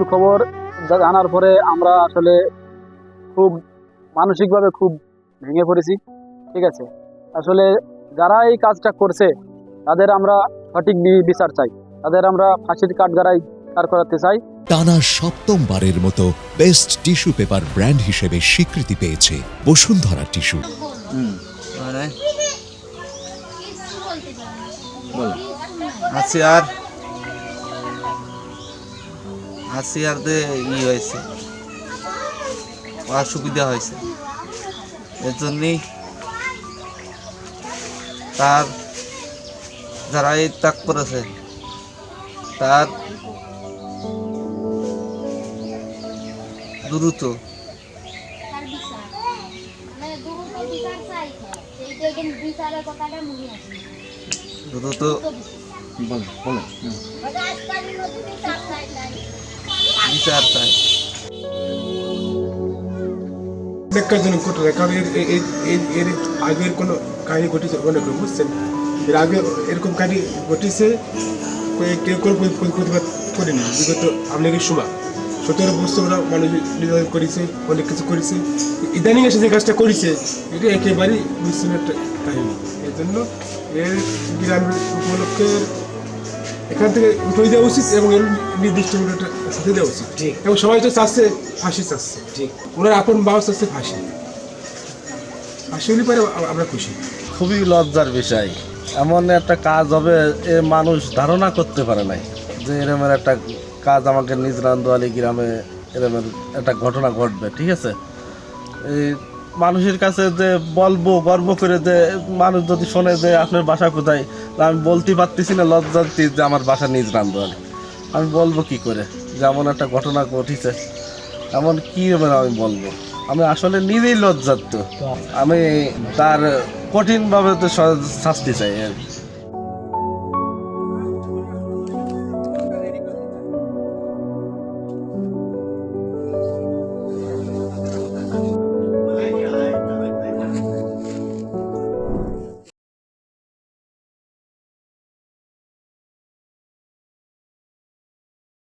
মৃত্যুর খবর জানার পরে আমরা আসলে খুব মানসিকভাবে খুব ভেঙে পড়েছি। ঠিক আছে, আসলে যারা এই কাজটা করছে তাদের আমরা সঠিক বিচার চাই, তাদের আমরা ফাঁসির কাঠগড়ায় দাঁড় করাতে চাই। টানা সপ্তমবারের মতো বেস্ট টিস্যু পেপার ব্র্যান্ড হিসেবে স্বীকৃতি পেয়েছে বসুন্ধরা টিস্যু। হাসিয়ারদের হয়েছে, অসুবিধা হয়েছে, এর জন্যই তার যারা এই ত্যাগ করেছে তার দ্রুত দ্রুত বিচার চাই। বেকারজনক ঘটনা, কারণ এর আগের কোনো কাহিনী ঘটেছে অনেক, বুঝছেন? এর আগে এরকম কাহিনী ঘটেছে, কেউ কোনো প্রতিবাদ করেনি বিগত আমলের সময়। 17 বছর ওরা মানুষ নির্যাতন করেছে, অনেক কিছু করেছে, ইদানিং এসে যে কাজটা করেছে এটা একেবারেই বিচ্ছিন্ন একটা কাহিনী। এই জন্য এর গ্রামের উপলক্ষে এখান থেকে উঠে দেওয়া উচিত এবং এর নির্দিষ্ট একটা সাথে দেওয়া উচিত। এবং সবাই তো চাচ্ছে ফাঁসি, চাচ্ছে ঠিক ওনার আপন বাবা চাচ্ছে ফাঁসি হলে পরে আমরা খুশি। খুবই লজ্জার বিষয়, এমন একটা কাজ হবে এ মানুষ ধারণা করতে পারে নাই যে এরমের একটা কাজ আমাকে নিজ রান্দোয়ালি গ্রামে এরমের একটা ঘটনা ঘটবে। ঠিক আছে, এই মানুষের কাছে যে বলবো গর্ব করে, যে মানুষ যদি শোনে যে আপনার বাসা কোথায়, আমি বলতে পারতেছি না, লজ্জাতি যে আমার বাসা নিজ রান্দোয়ালি। আমি বলবো কি করে যে এমন একটা ঘটনা ঘটেছে, এমন কী আমি বলবো? আমি আসলে নিজেই লজ্জাত। আমি তার কঠিনভাবে তো শাস্তি চাই।